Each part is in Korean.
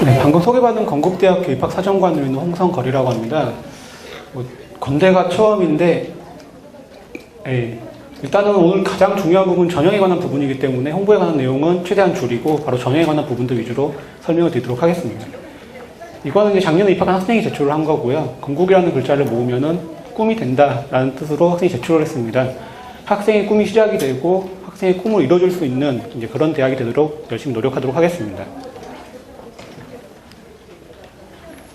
네, 방금 소개받은 건국대학교 입학사정관으로 있는 홍성거리라고 합니다. 건대가 처음인데, 일단은 오늘 가장 중요한 부분 전형에 관한 부분이기 때문에 홍보에 관한 내용은 최대한 줄이고 바로 전형에 관한 부분들 위주로 설명을 드리도록 하겠습니다. 이거는 이제 작년에 입학한 학생이 제출을 한 거고요. 건국이라는 글자를 모으면은 꿈이 된다라는 뜻으로 학생이 제출을 했습니다. 학생의 꿈이 시작이 되고 학생의 꿈을 이뤄줄 수 있는 이제 그런 대학이 되도록 열심히 노력하도록 하겠습니다.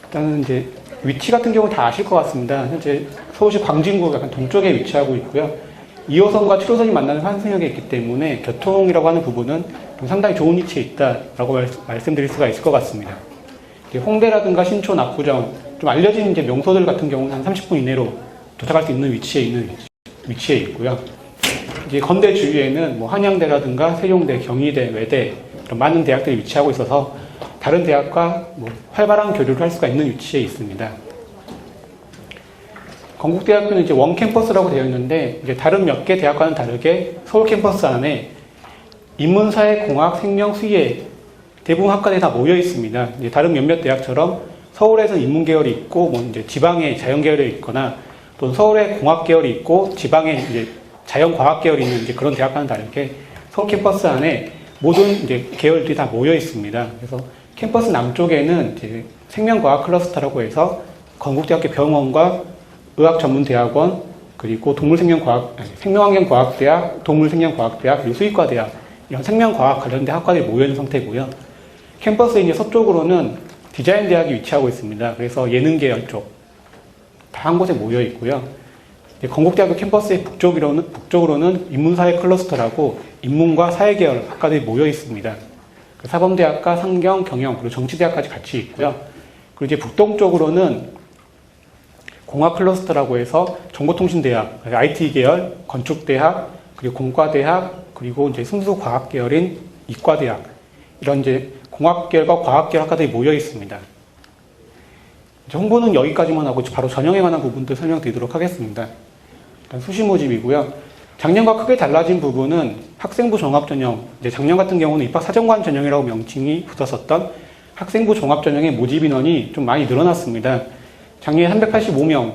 일단은 이제 위치 같은 경우는 다 아실 것 같습니다. 현재 서울시 광진구 약간 동쪽에 위치하고 있고요. 2호선과 7호선이 만나는 환승역에 있기 때문에 교통이라고 하는 부분은 좀 상당히 좋은 위치에 있다라고 말씀드릴 수가 있을 것 같습니다. 홍대라든가 신촌, 압구정 좀 알려진 이제 명소들 같은 경우는 한 30분 이내로 도착할 수 있는 위치에 있고요. 이제 건대 주위에는 뭐 한양대라든가 세종대, 경희대, 외대 이런 많은 대학들이 위치하고 있어서 다른 대학과 뭐 활발한 교류를 할 수가 있는 위치에 있습니다. 건국대학교는 이제 원 캠퍼스라고 되어 있는데 이제 다른 몇 개 대학과는 다르게 서울 캠퍼스 안에 인문사회, 공학, 생명, 수의에 대부분 학과들이 다 모여 있습니다. 이제 다른 몇몇 대학처럼 서울에서는 인문 계열이 있고 뭐 이제 지방에 자연 계열이 있거나 또는 서울에 공학 계열이 있고 지방에 이제 자연 과학 계열이 있는 이제 그런 대학과는 다르게 서울 캠퍼스 안에 모든 이제 계열들이 다 모여 있습니다. 그래서 캠퍼스 남쪽에는 이제 생명과학 클러스터라고 해서 건국대학교 병원과 의학전문대학원 그리고 생명환경과학대학, 동물생명과학대학 그리고 수의과대학 이런 생명과학 관련된 학과들이 모여 있는 상태고요. 캠퍼스의 이제 서쪽으로는 디자인 대학이 위치하고 있습니다. 그래서 예능 계열 쪽 다 한 곳에 모여 있고요. 건국대학교 캠퍼스의 북쪽으로는 인문사회 클러스터라고 인문과 사회 계열 학과들이 모여 있습니다. 사범대학과 상경, 경영, 그리고 정치대학까지 같이 있고요. 그리고 이제 북동쪽으로는 공학 클러스터라고 해서 정보통신대학, IT 계열, 건축대학, 그리고 공과대학, 그리고 이제 순수과학 계열인 이과대학, 이런 이제 공학 계열과 과학 계열 학과들이 모여 있습니다. 홍보는 여기까지만 하고 바로 전형에 관한 부분들 설명드리도록 하겠습니다. 일단 수시 모집이고요. 작년과 크게 달라진 부분은 학생부 종합전형, 이제 작년 같은 경우는 입학사정관 전형이라고 명칭이 붙었었던 학생부 종합전형의 모집 인원이 좀 많이 늘어났습니다. 작년에 385명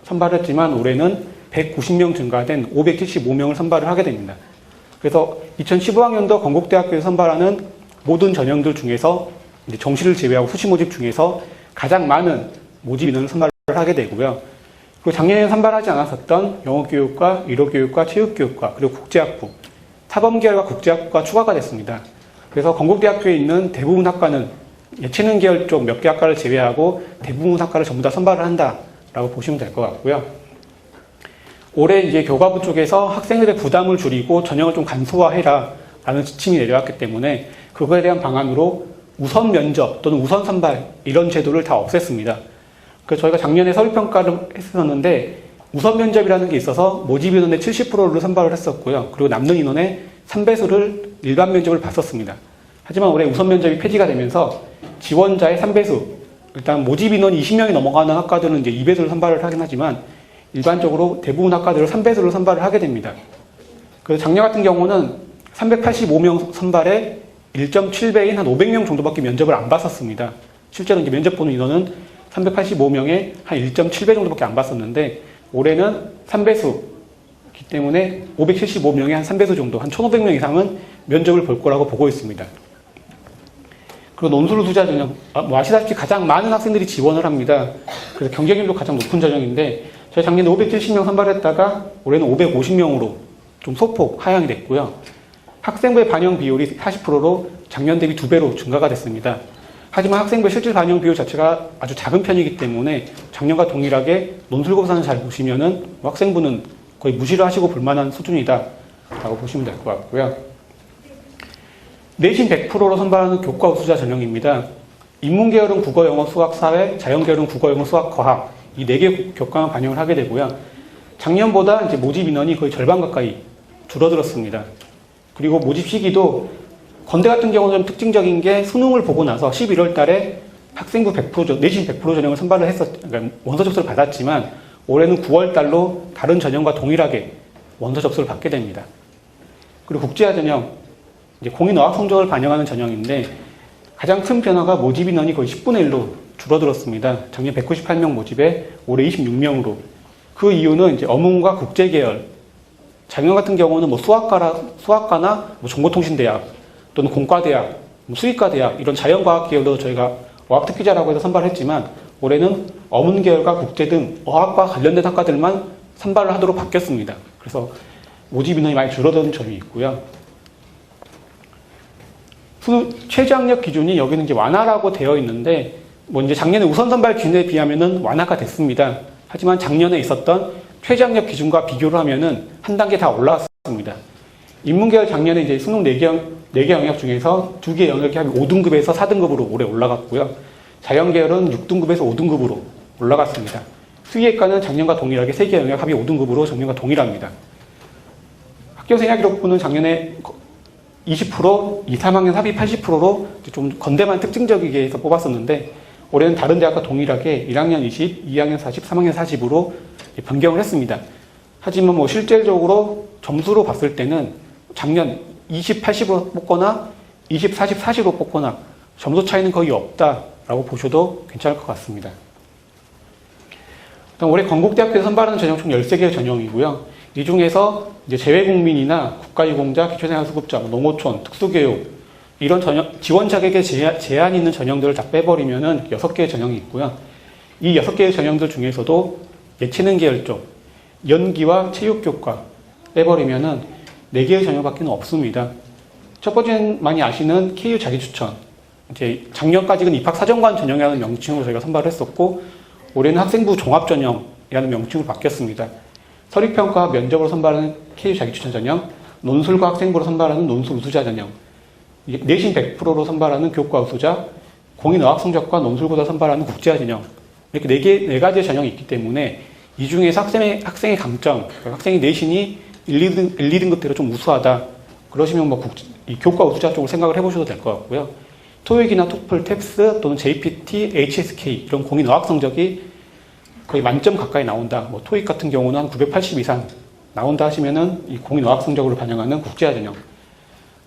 선발했지만 올해는 190명 증가된 575명을 선발을 하게 됩니다. 그래서 2015학년도 건국대학교에서 선발하는 모든 전형들 중에서 이제 정시를 제외하고 수시 모집 중에서 가장 많은 모집 인원을 선발을 하게 되고요. 그리고 작년에 선발하지 않았었던 영어교육과 의료교육과 체육교육과 그리고 국제학부, 사범계열과 국제학부가 추가가 됐습니다. 그래서 건국대학교에 있는 대부분 학과는 예체능 계열 쪽 몇 개 학과를 제외하고 대부분 학과를 전부 다 선발을 한다라고 보시면 될 것 같고요. 올해 이제 교과부 쪽에서 학생들의 부담을 줄이고 전형을 좀 간소화해라 라는 지침이 내려왔기 때문에 그거에 대한 방안으로 우선 면접 또는 우선 선발 이런 제도를 다 없앴습니다. 그래서 저희가 작년에 서류평가를 했었는데 우선 면접이라는 게 있어서 모집 인원의 70%를 선발을 했었고요. 그리고 남는 인원의 3배수를 일반 면접을 봤었습니다. 하지만 올해 우선 면접이 폐지가 되면서 지원자의 3배수, 일단 모집 인원이 20명이 넘어가는 학과들은 이제 2배수를 선발을 하긴 하지만 일반적으로 대부분 학과들을 3배수를 선발을 하게 됩니다. 그래서 작년 같은 경우는 385명 선발에 1.7배인 한 500명 정도밖에 면접을 안 봤었습니다. 실제로 이제 면접 보는 인원은 385명에 한 1.7배 정도밖에 안 봤었는데 올해는 3배수이기 때문에 575명에 한 3배수 정도, 한 1,500명 이상은 면접을 볼 거라고 보고 있습니다. 그리고 논술 투자 전형, 뭐 아시다시피 가장 많은 학생들이 지원을 합니다. 그래서 경쟁률도 가장 높은 전형인데 저희 작년에 570명 선발했다가 올해는 550명으로 좀 소폭 하향이 됐고요. 학생부의 반영 비율이 40%로 작년 대비 2배로 증가가 됐습니다. 하지만 학생부의 실질 반영 비율 자체가 아주 작은 편이기 때문에 작년과 동일하게 논술고사는 잘 보시면은 학생부는 거의 무시를 하시고 볼만한 수준이다 라고 보시면 될 것 같고요. 내신 100%로 선발하는 교과 우수자 전형입니다. 인문계열은 국어, 영어, 수학, 사회, 자연계열은 국어, 영어, 수학, 과학 이 4개 교과만 반영을 하게 되고요. 작년보다 이제 모집 인원이 거의 절반 가까이 줄어들었습니다. 그리고 모집 시기도 건대 같은 경우는 좀 특징적인 게 수능을 보고 나서 11월 달에 학생부 100%, 내신 100% 전형을 선발을 그러니까 원서 접수를 받았지만 올해는 9월 달로 다른 전형과 동일하게 원서 접수를 받게 됩니다. 그리고 국제화 전형, 이제 공인 어학 성적을 반영하는 전형인데 가장 큰 변화가 모집 인원이 거의 10분의 1로 줄어들었습니다. 작년 198명 모집에 올해 26명으로. 그 이유는 이제 어문과 국제계열, 작년 같은 경우는 뭐 수학과나 뭐 정보통신대학 또는 공과대학, 뭐 수의과대학 이런 자연과학 계열로 저희가 어학특기자라고 해서 선발을 했지만 올해는 어문계열과 국제 등 어학과 관련된 학과들만 선발을 하도록 바뀌었습니다. 그래서 모집 인원이 많이 줄어드는 점이 있고요. 최저학력 기준이 여기는 이제 완화라고 되어 있는데 뭐 이제 작년에 우선 선발 기준에 비하면은 완화가 됐습니다. 하지만 작년에 있었던 최저학력 기준과 비교를 하면은 한 단계 다 올라왔습니다. 인문계열 작년에 이제 수능 4개 영역 중에서 2개 영역이 합이 5등급에서 4등급으로 올해 올라갔고요. 자연계열은 6등급에서 5등급으로 올라갔습니다. 수의학과는 작년과 동일하게 3개 영역 합이 5등급으로 작년과 동일합니다. 학교생활 기록부는 작년에 20%, 2, 3학년 합이 80%로 좀 건대만 특징적이게 해서 뽑았었는데 올해는 다른 대학과 동일하게 1학년 20, 2학년 40, 3학년 40으로 변경을 했습니다. 하지만 뭐 실질적으로 점수로 봤을 때는 작년 20, 80으로 뽑거나 20, 40, 40으로 뽑거나 점수 차이는 거의 없다라고 보셔도 괜찮을 것 같습니다. 올해 건국대학교에서 선발하는 전형 총 13개의 전형이고요. 이 중에서 이제 재외국민이나 국가유공자, 기초생활수급자, 농어촌, 특수교육 이런 전형, 지원 자격에 제한이 있는 전형들을 다 빼버리면은 6개의 전형이 있고요. 이 6개의 전형들 중에서도 예체능 계열 쪽, 연기와 체육교과 빼버리면은 4개의 전형밖에 없습니다. 첫 번째는 많이 아시는 KU 자기추천. 이제 작년까지는 입학사정관 전형이라는 명칭으로 저희가 선발을 했었고, 올해는 학생부 종합전형이라는 명칭으로 바뀌었습니다. 서류평가 면접으로 선발하는 KU 자기추천 전형, 논술과 학생부로 선발하는 논술 우수자 전형, 내신 100%로 선발하는 교과 우수자, 공인어학 성적과 논술고사 선발하는 국제화 전형, 이렇게 4가지의 전형이 있기 때문에 이 중에서 학생의 강점, 그러니까 학생의 내신이 1, 2등급대로 좀 우수하다. 그러시면 뭐 이 교과 우수자 쪽을 생각을 해보셔도 될 것 같고요. 토익이나 토플, 탭스 또는 JPT, HSK 이런 공인어학 성적이 거의 만점 가까이 나온다. 뭐 토익 같은 경우는 한 980 이상 나온다 하시면은 이 공인어학 성적으로 반영하는 국제화 전형.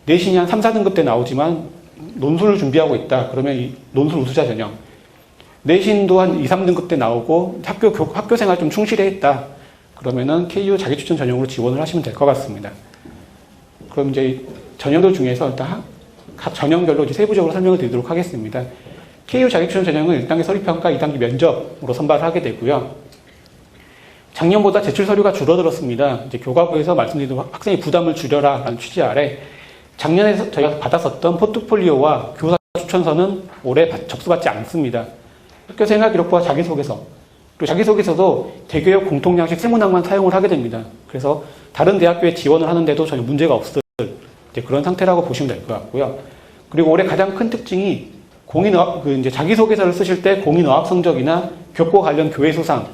내신이 한 3, 4등급 때 나오지만 논술을 준비하고 있다. 그러면 이 논술 우수자 전형. 내신도 한 2, 3등급 때 나오고 학교 생활 좀 충실히 했다. 그러면은 KU 자기추천 전형으로 지원을 하시면 될 것 같습니다. 그럼 이제 전형들 중에서 일단 각 전형별로 이제 세부적으로 설명을 드리도록 하겠습니다. KU 자기추천 전형은 1단계 서류평가, 2단계 면접으로 선발을 하게 되고요. 작년보다 제출 서류가 줄어들었습니다. 이제 교과부에서 말씀드린 학생의 부담을 줄여라라는 취지 아래 작년에 저희가 받았었던 포트폴리오와 교사 추천서는 올해 접수받지 않습니다. 학교 생활 기록부와 자기소개서, 그리고 자기소개서도 대교육 공통양식 세문학만 사용을 하게 됩니다. 그래서 다른 대학교에 지원을 하는데도 전혀 문제가 없을 이제 그런 상태라고 보시면 될 것 같고요. 그리고 올해 가장 큰 특징이 이제 자기소개서를 쓰실 때 공인어학 성적이나 교과 관련 교회 수상,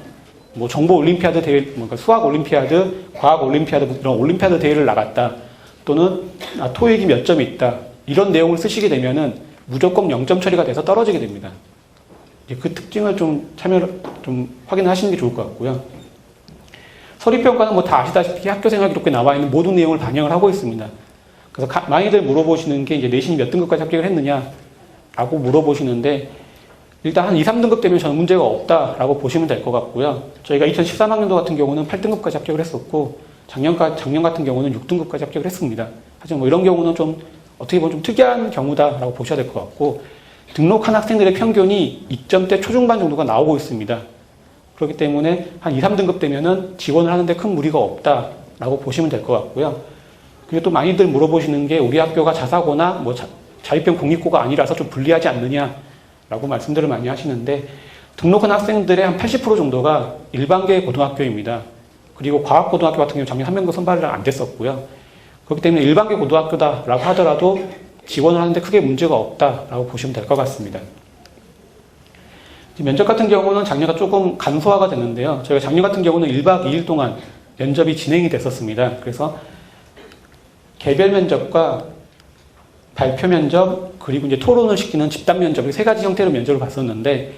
뭐 정보 올림피아드 대회, 그러니까 수학 올림피아드, 과학 올림피아드 이런 올림피아드 대회를 나갔다. 또는 토익이 몇 점이 있다. 이런 내용을 쓰시게 되면은 무조건 0점 처리가 돼서 떨어지게 됩니다. 그 특징을 좀 확인하시는 게 좋을 것 같고요. 서류평가는 뭐 다 아시다시피 학교생활 기록부에 나와 있는 모든 내용을 반영을 하고 있습니다. 그래서 많이들 물어보시는 게 이제 내신이 몇 등급까지 합격을 했느냐라고 물어보시는데 일단 한 2, 3등급 되면 저는 문제가 없다라고 보시면 될 것 같고요. 저희가 2013학년도 같은 경우는 8등급까지 합격을 했었고 작년 같은 경우는 6등급까지 합격을 했습니다. 하지만 뭐 이런 경우는 좀 어떻게 보면 좀 특이한 경우다라고 보셔야 될 것 같고 등록한 학생들의 평균이 2점대 초중반 정도가 나오고 있습니다. 그렇기 때문에 한 2, 3등급 되면은 지원을 하는데 큰 무리가 없다라고 보시면 될 것 같고요. 그리고 또 많이들 물어보시는 게 우리 학교가 자사고나 뭐 자립형 공립고가 아니라서 좀 불리하지 않느냐라고 말씀들을 많이 하시는데 등록한 학생들의 한 80% 정도가 일반계 고등학교입니다. 그리고 과학고등학교 같은 경우 작년 한 명도 선발을 안 됐었고요. 그렇기 때문에 일반계 고등학교다라고 하더라도 지원을 하는데 크게 문제가 없다라고 보시면 될 것 같습니다. 면접 같은 경우는 작년과 조금 간소화가 됐는데요. 저희가 작년 같은 경우는 1박 2일 동안 면접이 진행이 됐었습니다. 그래서 개별 면접과 발표 면접, 그리고 이제 토론을 시키는 집단 면접, 이 3가지 형태로 면접을 봤었는데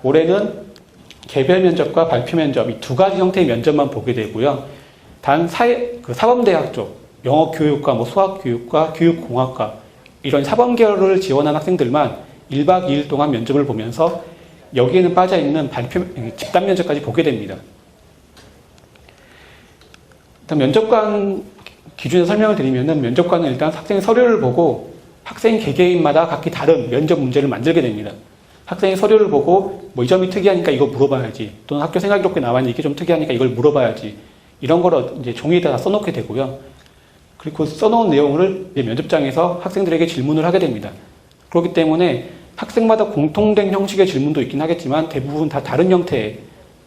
올해는 개별 면접과 발표 면접 이 2가지 형태의 면접만 보게 되고요. 단 사범대학 쪽 영어교육과 뭐 수학교육과 교육공학과 이런 사범계열을 지원한 학생들만 1박 2일 동안 면접을 보면서 여기에는 빠져있는 집단 면접까지 보게 됩니다. 일단 면접관 기준에서 설명을 드리면은 면접관은 일단 학생의 서류를 보고 학생 개개인마다 각기 다른 면접 문제를 만들게 됩니다. 학생의 서류를 보고 뭐 이 점이 특이하니까 이거 물어봐야지, 또는 학교 생활기록부에 나와있는 이게 좀 특이하니까 이걸 물어봐야지, 이런 걸 이제 종이에다 써놓게 되고요. 그리고 써놓은 내용을 이제 면접장에서 학생들에게 질문을 하게 됩니다. 그렇기 때문에 학생마다 공통된 형식의 질문도 있긴 하겠지만 대부분 다 다른 형태의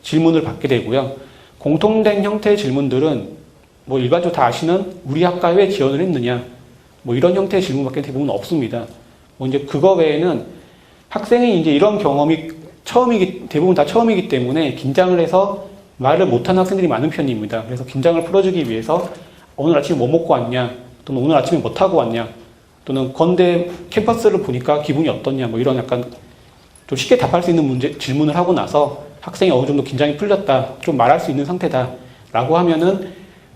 질문을 받게 되고요. 공통된 형태의 질문들은 뭐 일반적으로 다 아시는 우리 학과에 왜 지원을 했느냐, 뭐 이런 형태의 질문밖에 대부분 없습니다. 뭐 이제 그거 외에는 학생이 이제 이런 경험이 대부분 다 처음이기 때문에 긴장을 해서 말을 못하는 학생들이 많은 편입니다. 그래서 긴장을 풀어주기 위해서 오늘 아침에 뭐 먹고 왔냐, 또는 오늘 아침에 뭐 타고 왔냐, 또는 건대 캠퍼스를 보니까 기분이 어떻냐, 뭐 이런 약간 좀 쉽게 답할 수 있는 질문을 하고 나서 학생이 어느 정도 긴장이 풀렸다, 좀 말할 수 있는 상태다 라고 하면은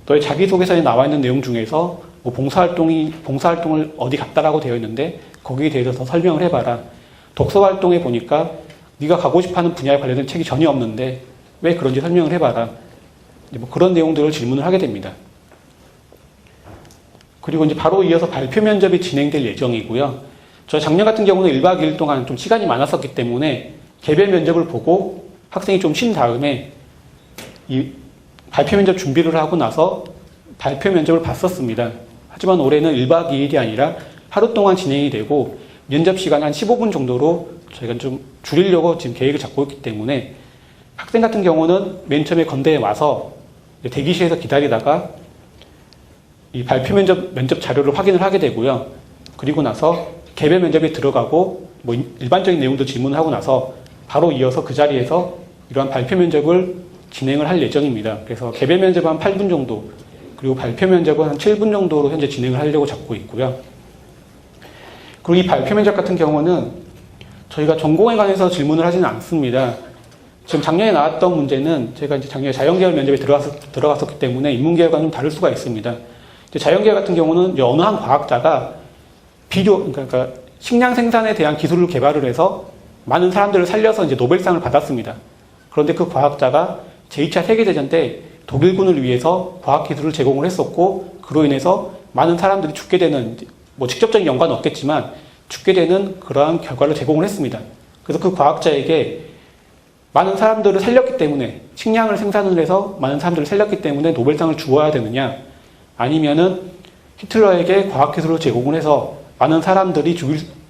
너의 자기소개서에 나와 있는 내용 중에서 뭐 봉사활동을 어디 갔다라고 되어 있는데 거기에 대해서 더 설명을 해봐라. 독서활동에 보니까 네가 가고 싶어하는 분야에 관련된 책이 전혀 없는데 왜 그런지 설명을 해봐라. 뭐 그런 내용들을 질문을 하게 됩니다. 그리고 이제 바로 이어서 발표 면접이 진행될 예정이고요. 저 작년 같은 경우는 1박 2일 동안 좀 시간이 많았었기 때문에 개별 면접을 보고 학생이 좀 쉰 다음에 이 발표 면접 준비를 하고 나서 발표 면접을 봤었습니다. 하지만 올해는 1박 2일이 아니라 하루 동안 진행이 되고 면접 시간 한 15분 정도로 저희가 좀 줄이려고 지금 계획을 잡고 있기 때문에 학생 같은 경우는 맨 처음에 건대에 와서 대기실에서 기다리다가 이 발표 면접 자료를 확인을 하게 되고요. 그리고 나서 개별 면접에 들어가고 뭐 일반적인 내용도 질문을 하고 나서 바로 이어서 그 자리에서 이러한 발표 면접을 진행을 할 예정입니다. 그래서 개별 면접은 한 8분 정도, 그리고 발표 면접은 한 7분 정도로 현재 진행을 하려고 잡고 있고요. 그리고 이 발표 면접 같은 경우는 저희가 전공에 관해서 질문을 하지는 않습니다. 지금 작년에 나왔던 문제는 제가 이제 작년에 자연계열 면접에 들어갔었기 때문에 인문계열과는 좀 다를 수가 있습니다. 이제 자연계열 같은 경우는 이제 어느 한 과학자가 그러니까 식량 생산에 대한 기술을 개발을 해서 많은 사람들을 살려서 이제 노벨상을 받았습니다. 그런데 그 과학자가 제2차 세계대전 때 독일군을 위해서 과학기술을 제공을 했었고, 그로 인해서 많은 사람들이 죽게 되는, 뭐 직접적인 연관은 없겠지만 죽게 되는 그러한 결과를 제공을 했습니다. 그래서 그 과학자에게 많은 사람들을 살렸기 때문에, 식량을 생산을 해서 많은 사람들을 살렸기 때문에 노벨상을 주어야 되느냐, 아니면은 히틀러에게 과학기술을 제공을 해서 많은 사람들이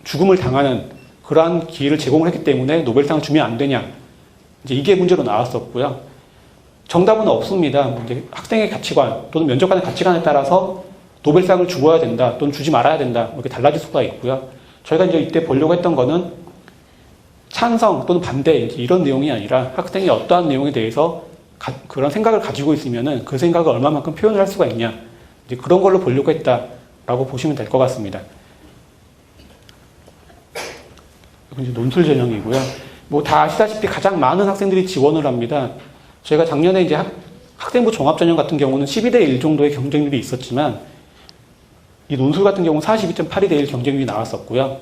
죽음을 당하는 그러한 기회를 제공을 했기 때문에 노벨상을 주면 안 되냐, 이제 이게 문제로 나왔었고요. 정답은 없습니다. 이제 학생의 가치관 또는 면접관의 가치관에 따라서 노벨상을 주어야 된다 또는 주지 말아야 된다, 이렇게 달라질 수가 있고요. 저희가 이제 이때 보려고 했던 거는 찬성 또는 반대 이런 내용이 아니라 학생이 어떠한 내용에 대해서 그런 생각을 가지고 있으면은 그 생각을 얼마만큼 표현을 할 수가 있냐, 이제 그런 걸로 보려고 했다라고 보시면 될 것 같습니다. 이건 이제 논술 전형이고요. 뭐 다 아시다시피 가장 많은 학생들이 지원을 합니다. 저희가 작년에 이제 학생부 종합전형 같은 경우는 12대 1 정도의 경쟁률이 있었지만 이 논술 같은 경우는 42.82대 1 경쟁률이 나왔었고요.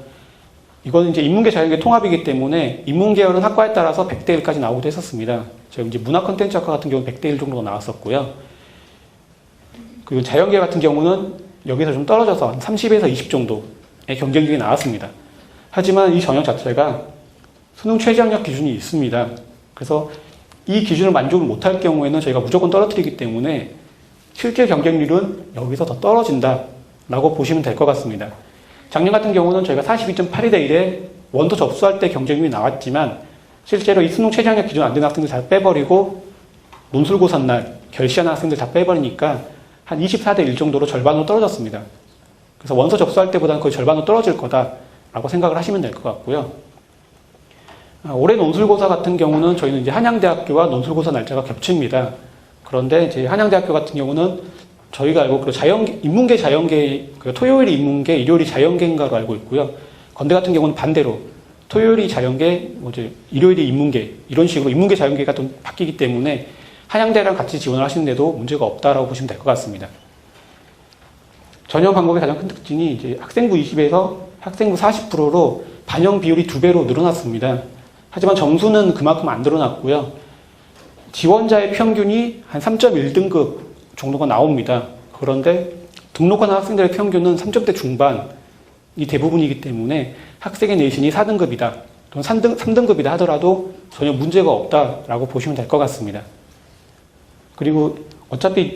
이거는 이제 인문계 자연계 통합이기 때문에 인문계열은 학과에 따라서 100대 1까지 나오기도 했었습니다. 저희 이제 문화 콘텐츠 학과 같은 경우는 100대 1 정도가 나왔었고요. 그리고 자연계 같은 경우는 여기서 좀 떨어져서 한 30에서 20 정도의 경쟁률이 나왔습니다. 하지만 이 전형 자체가 수능 최저학력 기준이 있습니다. 그래서 이 기준을 만족을 못할 경우에는 저희가 무조건 떨어뜨리기 때문에 실제 경쟁률은 여기서 더 떨어진다라고 보시면 될 것 같습니다. 작년 같은 경우는 저희가 42.82대 1에 원서 접수할 때 경쟁률이 나왔지만 실제로 이 수능 최저학력 기준 안 되는 학생들 다 빼버리고 논술고사 날 결시하는 학생들 다 빼버리니까 한 24대 1 정도로 절반으로 떨어졌습니다. 그래서 원서 접수할 때보다는 거의 절반으로 떨어질 거다라고 생각을 하시면 될 것 같고요. 올해 논술고사 같은 경우는 저희는 이제 한양대학교와 논술고사 날짜가 겹칩니다. 그런데 이제 한양대학교 같은 경우는 저희가 알고 인문계 자연계, 토요일이 인문계, 일요일이 자연계인가로 알고 있고요. 건대 같은 경우는 반대로 토요일이 자연계, 이제 일요일이 인문계, 이런 식으로 인문계 자연계가 좀 바뀌기 때문에 한양대랑 같이 지원을 하시는데도 문제가 없다라고 보시면 될 것 같습니다. 전형 방법의 가장 큰 특징이 이제 학생부 20에서 학생부 40%로 반영 비율이 2배로 늘어났습니다. 하지만 점수는 그만큼 안 늘어났고요. 지원자의 평균이 한 3.1등급 정도가 나옵니다. 그런데 등록한 학생들의 평균은 3점대 중반이 대부분이기 때문에 학생의 내신이 4등급이다, 또는 3등급이다 하더라도 전혀 문제가 없다라고 보시면 될 것 같습니다. 그리고 어차피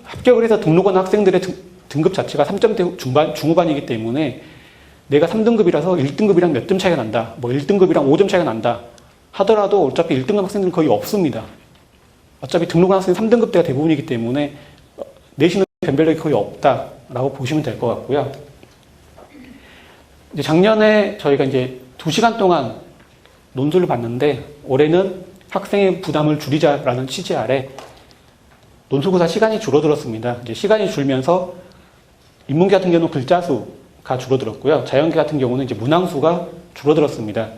합격을 해서 등록한 학생들의 등급 자체가 3점대 중후반이기 때문에 내가 3등급이라서 1등급이랑 몇 점 차이가 난다, 뭐 1등급이랑 5점 차이가 난다 하더라도 어차피 1등급 학생들은 거의 없습니다. 어차피 등록한 학생이 3등급대가 대부분이기 때문에 내신은 변별력이 거의 없다라고 보시면 될 것 같고요. 이제 작년에 저희가 이제 2시간 동안 논술을 봤는데 올해는 학생의 부담을 줄이자라는 취지 아래 논술고사 시간이 줄어들었습니다. 이제 시간이 줄면서 인문계 같은 경우는 글자 수가 줄어들었고요. 자연계 같은 경우는 이제 문항수가 줄어들었습니다.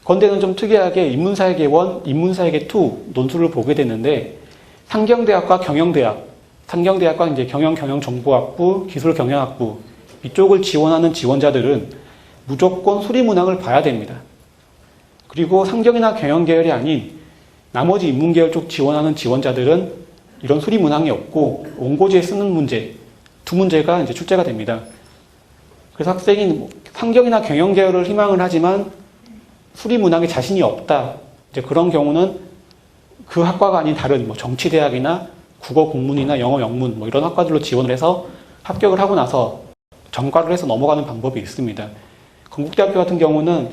건대는 좀 특이하게 인문사회계 1, 인문사회계 2 논술을 보게 됐는데 상경대학과 경영대학, 상경대학과 이제 경영정보학부, 기술경영학부 이쪽을 지원하는 지원자들은 무조건 수리문항을 봐야 됩니다. 그리고 상경이나 경영계열이 아닌 나머지 인문계열 쪽 지원하는 지원자들은 이런 수리문항이 없고 원고지에 쓰는 문제, 2문제가 이제 출제가 됩니다. 그래서 학생이 상경이나 경영계열을 희망을 하지만 수리문항에 자신이 없다, 이제 그런 경우는 그 학과가 아닌 다른 뭐 정치대학이나 국어 공문이나 영어 영문 뭐 이런 학과들로 지원을 해서 합격을 하고 나서 전과를 해서 넘어가는 방법이 있습니다. 건국대학교 같은 경우는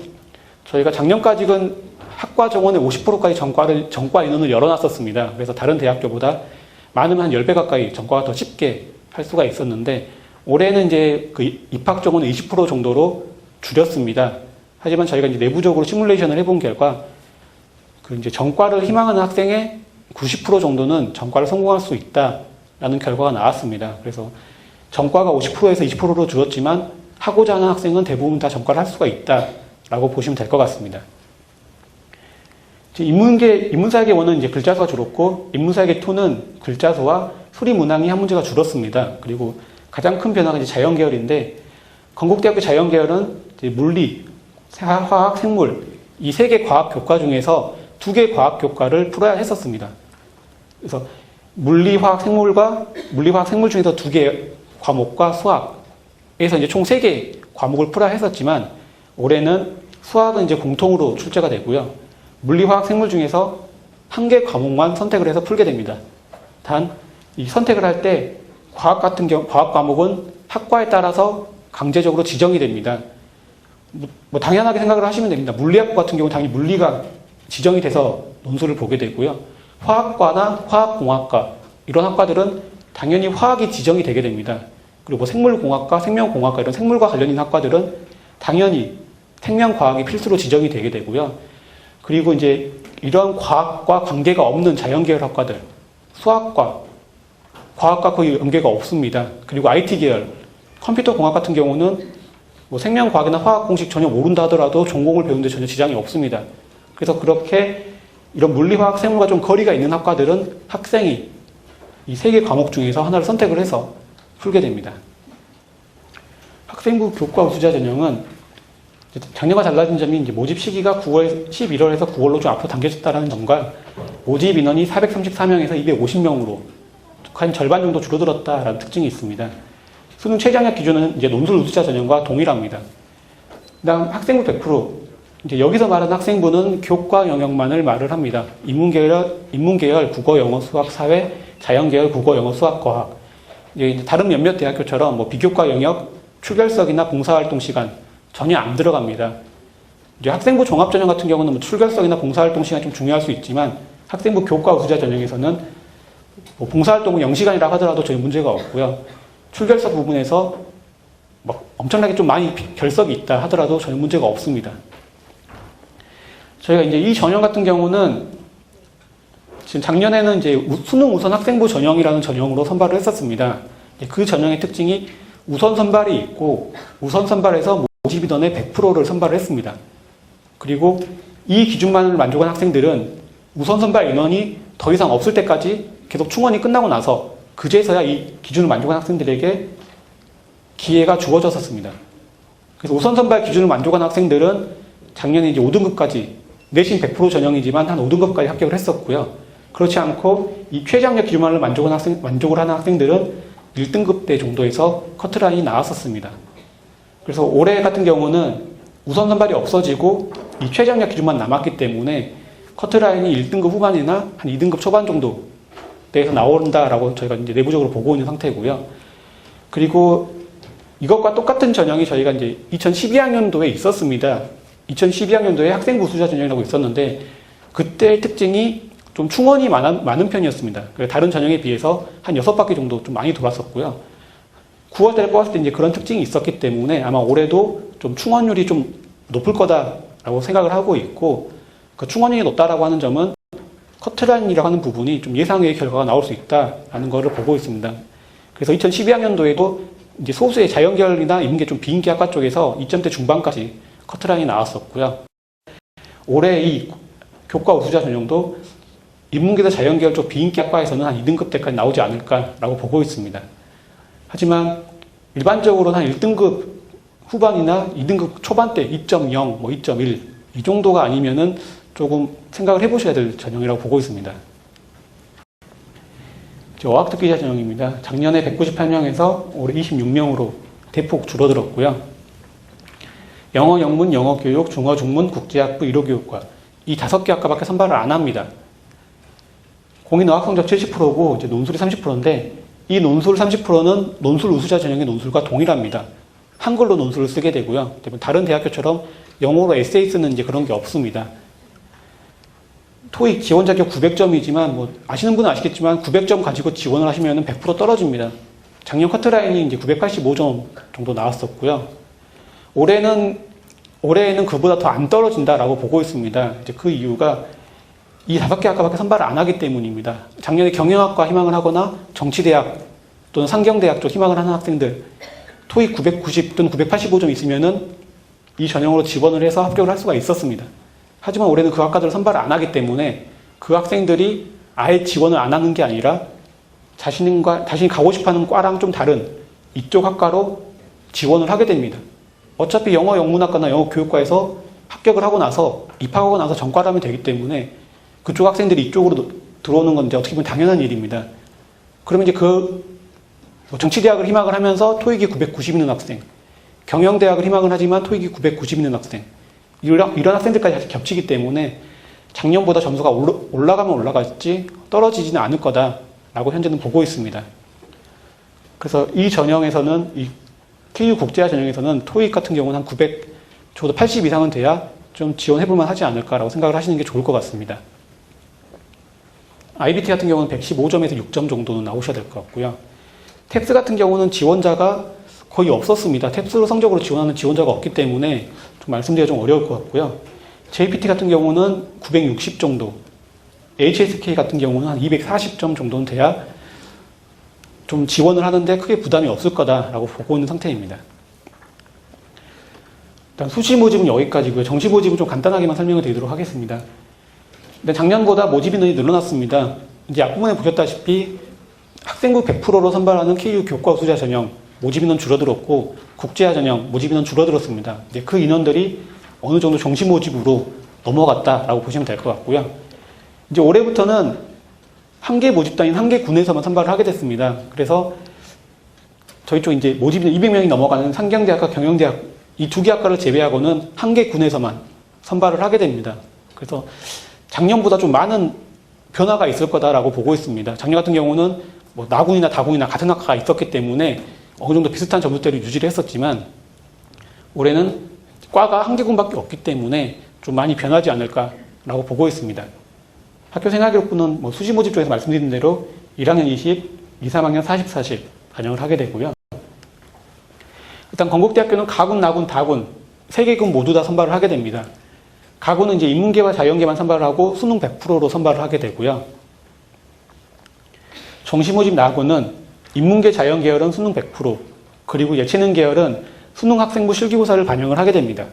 저희가 작년까지는 학과 정원의 50%까지 전과 인원을 열어놨었습니다. 그래서 다른 대학교보다 많으면 한 10배 가까이 전과가 더 쉽게 할 수가 있었는데 올해는 이제 그 입학 정원을 20% 정도로 줄였습니다. 하지만 저희가 이제 내부적으로 시뮬레이션을 해본 결과 그 이제 전과를 희망하는 학생의 90% 정도는 전과를 성공할 수 있다라는 결과가 나왔습니다. 그래서 전과가 50%에서 20%로 줄었지만 하고자 하는 학생은 대부분 다 전과를 할 수가 있다라고 보시면 될 것 같습니다. 인문사회계 1은 이제 글자 수가 줄었고 인문사회계 2는 글자 수와 수리 문항이 한 문제가 줄었습니다. 그리고 가장 큰 변화가 이제 자연계열인데 건국대학교 자연계열은 이제 물리, 화학, 생물 이 3개 과학 교과 중에서 2개 과학 교과를 풀어야 했었습니다. 그래서 물리, 화학, 생물 중에서 2개 과목과 수학에서 이제 총 3개 과목을 풀어야 했었지만 올해는 수학은 이제 공통으로 출제가 되고요. 물리, 화학, 생물 중에서 1개 과목만 선택을 해서 풀게 됩니다. 단, 이 선택을 할 때 과학 과목은 학과에 따라서 강제적으로 지정이 됩니다. 뭐 당연하게 생각을 하시면 됩니다. 물리학부 같은 경우는 당연히 물리가 지정이 돼서 논술을 보게 되고요. 화학과나 화학공학과 이런 학과들은 당연히 화학이 지정이 되게 됩니다. 그리고 뭐 생물공학과, 생명공학과 이런 생물과 관련 있는 학과들은 당연히 생명과학이 필수로 지정이 되게 되고요. 그리고 이제 이런 과학과 관계가 없는 자연계열 학과들, 수학과, 과학과 거의 연계가 없습니다. 그리고 IT 계열, 컴퓨터공학 같은 경우는 뭐 생명과학이나 화학 공식 전혀 모른다 하더라도 전공을 배우는데 전혀 지장이 없습니다. 그래서 그렇게 이런 물리, 화학, 생물과 좀 거리가 있는 학과들은 학생이 이 3개 과목 중에서 하나를 선택을 해서 풀게 됩니다. 학생부 교과 우수자 전형은 작년과 달라진 점이 이제 모집 시기가 11월에서 9월로 좀 앞으로 당겨졌다는 점과 모집 인원이 434명에서 250명으로 한 절반 정도 줄어들었다라는 특징이 있습니다. 수능 최저학력 기준은 이제 논술 우수자 전형과 동일합니다. 그다음 학생부 100%. 이제 여기서 말하는 학생부는 교과 영역만을 말을 합니다. 인문계열 국어, 영어, 수학, 사회, 자연계열 국어, 영어, 수학, 과학. 이제 다른 몇몇 대학교처럼 뭐 비교과 영역, 출결석이나 봉사활동 시간 전혀 안 들어갑니다. 이제 학생부 종합전형 같은 경우는 뭐 출결석이나 봉사활동 시간이 좀 중요할 수 있지만 학생부 교과 우수자 전형에서는 뭐 봉사활동은 0시간이라 하더라도 전혀 문제가 없고요. 출결석 부분에서 막 엄청나게 좀 많이 결석이 있다 하더라도 전혀 문제가 없습니다. 저희가 이제 이 전형 같은 경우는 지금 작년에는 이제 수능 우선 학생부 전형이라는 전형으로 선발을 했었습니다. 그 전형의 특징이 우선 선발이 있고 우선 선발에서 모집 인원의 100%를 선발을 했습니다. 그리고 이 기준만을 만족한 학생들은 우선 선발 인원이 더 이상 없을 때까지 계속 충원이 끝나고 나서 그제서야 이 기준을 만족한 학생들에게 기회가 주어졌었습니다. 그래서 우선 선발 기준을 만족한 학생들은 작년에 이제 5등급까지 내신 100% 전형이지만 한 5등급까지 합격을 했었고요. 그렇지 않고 이 최저학력 기준만을 만족을 하는 학생들은 1등급대 정도에서 커트라인이 나왔었습니다. 그래서 올해 같은 경우는 우선 선발이 없어지고 이 최저학력 기준만 남았기 때문에 커트라인이 1등급 후반이나 한 2등급 초반 정도 대에서 나온다라고 저희가 이제 내부적으로 보고 있는 상태고요. 그리고 이것과 똑같은 전형이 저희가 이제 2012학년도에 있었습니다. 2012학년도에 학생부 우수자 전형이라고 있었는데 그때의 특징이 좀 충원이 많은 편이었습니다. 다른 전형에 비해서 한 6바퀴 정도 좀 많이 돌았었고요. 9월달에 뽑았을 때 이제 그런 특징이 있었기 때문에 아마 올해도 좀 충원율이 좀 높을 거다라고 생각을 하고 있고 그 충원율이 높다라고 하는 점은 커트라인이라고 하는 부분이 좀 예상외의 결과가 나올 수 있다라는 것을 보고 있습니다. 그래서 2012학년도에도 이제 소수의 자연계열이나 인문계 좀 비인기 학과 쪽에서 2점대 중반까지 커트라인이 나왔었고요. 올해 이 교과 우수자 전형도 인문계나 자연계열 쪽 비인기 학과에서는 한 2등급대까지 나오지 않을까라고 보고 있습니다. 하지만 일반적으로 한 1등급 후반이나 2등급 초반대 2.0, 2.1 이 정도가 아니면은 조금 생각을 해보셔야 될 전형이라고 보고 있습니다. 어학특기자 전형입니다. 작년에 198명에서 올해 26명으로 대폭 줄어들었고요. 영어 영문, 영어 교육, 중어 중문, 국제학부, 의료교육과 이 5개 학과밖에 선발을 안 합니다. 공인 어학 성적 70%고 이제 논술이 30%인데 이 논술 30%는 논술 우수자 전형의 논술과 동일합니다. 한글로 논술을 쓰게 되고요. 다른 대학교처럼 영어로 에세이 쓰는 이제 그런 게 없습니다. 토익 지원 자격 900점이지만 아시는 분은 아시겠지만 900점 가지고 지원을 하시면 100% 떨어집니다. 작년 커트라인이 이제 985점 정도 나왔었고요. 올해에는 그보다 더 안 떨어진다라고 보고 있습니다. 이제 그 이유가 이 5개 학과밖에 선발을 안 하기 때문입니다. 작년에 경영학과 희망을 하거나 정치대학 또는 상경대학 쪽 희망을 하는 학생들 토익 990 또는 985점 있으면은 이 전형으로 지원을 해서 합격을 할 수가 있었습니다. 하지만 올해는 그 학과들을 선발을 안 하기 때문에 그 학생들이 아예 지원을 안 하는 게 아니라 자신이 가고 싶어하는 과랑 좀 다른 이쪽 학과로 지원을 하게 됩니다. 어차피 영어 영문학과나 영어 교육과에서 합격을 하고 나서 입학하고 나서 전과를 하면 되기 때문에 그쪽 학생들이 이쪽으로 들어오는 건 이제 어떻게 보면 당연한 일입니다. 그러면 이제 정치대학을 희망을 하면서 토익이 990 있는 학생, 경영대학을 희망을 하지만 토익이 990 있는 학생, 이런 학생들까지 같이 겹치기 때문에 작년보다 점수가 올라가면 올라갈지 떨어지지는 않을 거다라고 현재는 보고 있습니다. 그래서 이 전형에서는 이 KU 국제화 전형에서는 토익 같은 경우는 한 900, 적어도 80 이상은 돼야 좀 지원해볼만 하지 않을까라고 생각을 하시는 게 좋을 것 같습니다. IBT 같은 경우는 115점에서 6점 정도는 나오셔야 될 것 같고요. 탭스 같은 경우는 지원자가 거의 없었습니다. 탭스로 성적으로 지원하는 지원자가 없기 때문에 좀 말씀드리기가 좀 어려울 것 같고요. JPT 같은 경우는 960 정도, HSK 같은 경우는 한 240점 정도는 돼야 좀 지원을 하는데 크게 부담이 없을 거다라고 보고 있는 상태입니다. 일단 수시 모집은 여기까지고요. 정시 모집은 좀 간단하게만 설명을 드리도록 하겠습니다. 근데 작년보다 모집 인원이 늘어났습니다. 이제 앞부분에 보셨다시피 학생부 100%로 선발하는 KU 교과 우수자 전형 모집 인원 줄어들었고 국제화 전형 모집 인원 줄어들었습니다. 이제 그 인원들이 어느 정도 정시 모집으로 넘어갔다라고 보시면 될 것 같고요. 이제 올해부터는 한 개 모집단인 한 개 군에서만 선발을 하게 됐습니다. 그래서 저희 쪽 이제 모집 인원 200명이 넘어가는 상경대학과 경영대학 이 2개 학과를 제외하고는 한 개 군에서만 선발을 하게 됩니다. 그래서 작년보다 좀 많은 변화가 있을 거다라고 보고 있습니다. 작년 같은 경우는 나군이나 다군이나 같은 학과가 있었기 때문에 어느 정도 비슷한 점수대를 유지를 했었지만 올해는 과가 한 개 군밖에 없기 때문에 좀 많이 변하지 않을까라고 보고 있습니다. 학교 생활기록부는 수시 모집 쪽에서 말씀드린 대로 1학년 20, 2, 3학년 40, 40 반영을 하게 되고요. 일단 건국대학교는 가군, 나군, 다군 3개 군 모두 다 선발을 하게 됩니다. 가군은 이제 인문계와 자연계만 선발을 하고 수능 100%로 선발을 하게 되고요. 정시 모집 나군은 인문계 자연계열은 수능 100%, 그리고 예체능 계열은 수능 학생부 실기고사를 반영을 하게 됩니다.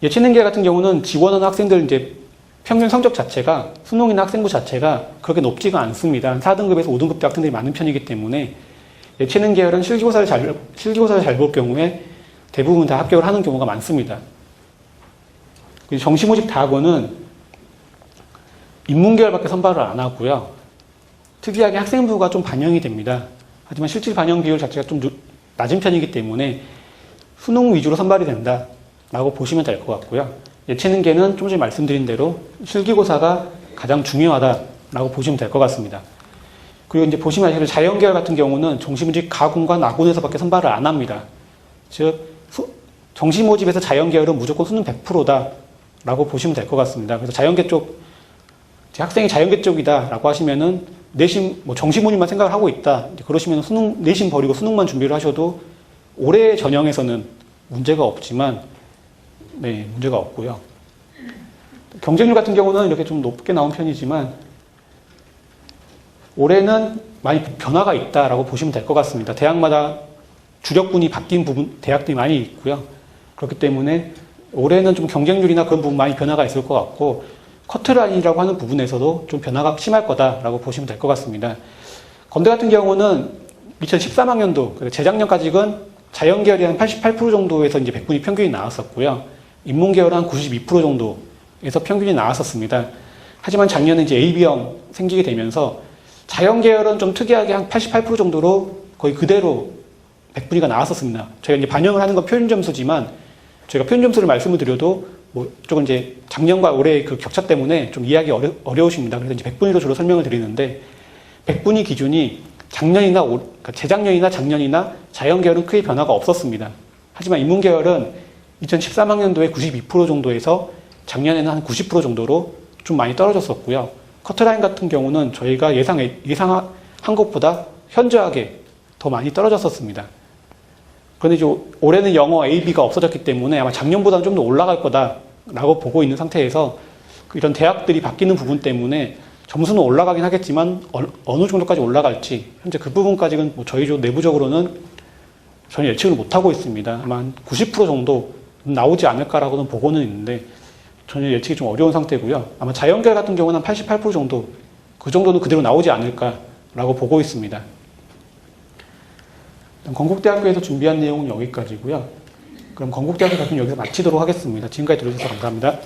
예체능 계열 같은 경우는 지원하는 학생들 이제 평균 성적 자체가 수능이나 학생부 자체가 그렇게 높지가 않습니다. 4등급에서 5등급 대 학생들이 많은 편이기 때문에 예체능 계열은 실기고사를 잘 볼 경우에 대부분 다 합격을 하는 경우가 많습니다. 정시모집 다학원은 인문계열밖에 선발을 안 하고요. 특이하게 학생부가 좀 반영이 됩니다. 하지만 실질 반영 비율 자체가 좀 낮은 편이기 때문에 수능 위주로 선발이 된다라고 보시면 될 것 같고요. 예체능계는 좀 전에 말씀드린 대로 실기고사가 가장 중요하다라고 보시면 될 것 같습니다. 그리고 이제 보시면 아시겠지만 자연계열 같은 경우는 정시모집 가군과 나군에서밖에 선발을 안 합니다. 즉 정시모집에서 자연계열은 무조건 수능 100%다라고 보시면 될 것 같습니다. 그래서 자연계 쪽 제 학생이 자연계 쪽이다라고 하시면은 내신 정시모집만 생각을 하고 있다. 그러시면 수능 내신 버리고 수능만 준비를 하셔도 올해 전형에서는 문제가 없지만 문제가 없고요. 경쟁률 같은 경우는 이렇게 좀 높게 나온 편이지만 올해는 많이 변화가 있다라고 보시면 될 것 같습니다. 대학마다 주력군이 바뀐 대학들이 많이 있고요. 그렇기 때문에 올해는 좀 경쟁률이나 그런 부분 많이 변화가 있을 것 같고 커트라인이라고 하는 부분에서도 좀 변화가 심할 거다라고 보시면 될 것 같습니다. 건대 같은 경우는 2013학년도, 재작년까지는 자연계열이 한 88% 정도에서 이제 백분위 평균이 나왔었고요. 인문계열은 한 92% 정도에서 평균이 나왔었습니다. 하지만 작년에 이제 AB형 생기게 되면서 자연계열은 좀 특이하게 한 88% 정도로 거의 그대로 백분위가 나왔었습니다. 저희가 이제 반영을 하는 건 표준점수지만 저희가 표준점수를 말씀을 드려도 조금 이제 작년과 올해의 그 격차 때문에 좀 이해하기 어려우십니다. 그래서 이제 백분위로 주로 설명을 드리는데 백분위 기준이 그러니까 재작년이나 작년이나 자연계열은 크게 변화가 없었습니다. 하지만 인문계열은 2013학년도에 92% 정도에서 작년에는 한 90% 정도로 좀 많이 떨어졌었고요. 커트라인 같은 경우는 저희가 예상한 것보다 현저하게 더 많이 떨어졌었습니다. 그런데 이제 올해는 영어 A, B가 없어졌기 때문에 아마 작년보다는 좀 더 올라갈 거다라고 보고 있는 상태에서 이런 대학들이 바뀌는 부분 때문에 점수는 올라가긴 하겠지만 어느 정도까지 올라갈지 현재 그 부분까지는 저희 내부적으로는 전혀 예측을 못하고 있습니다. 아마 90% 정도 나오지 않을까라고는 보고는 있는데 전혀 예측이 좀 어려운 상태고요. 아마 자연계열 같은 경우는 한 88% 정도 그 정도는 그대로 나오지 않을까라고 보고 있습니다. 건국대학교에서 준비한 내용은 여기까지고요. 그럼 건국대학교 발표는 여기서 마치도록 하겠습니다. 지금까지 들어주셔서 감사합니다.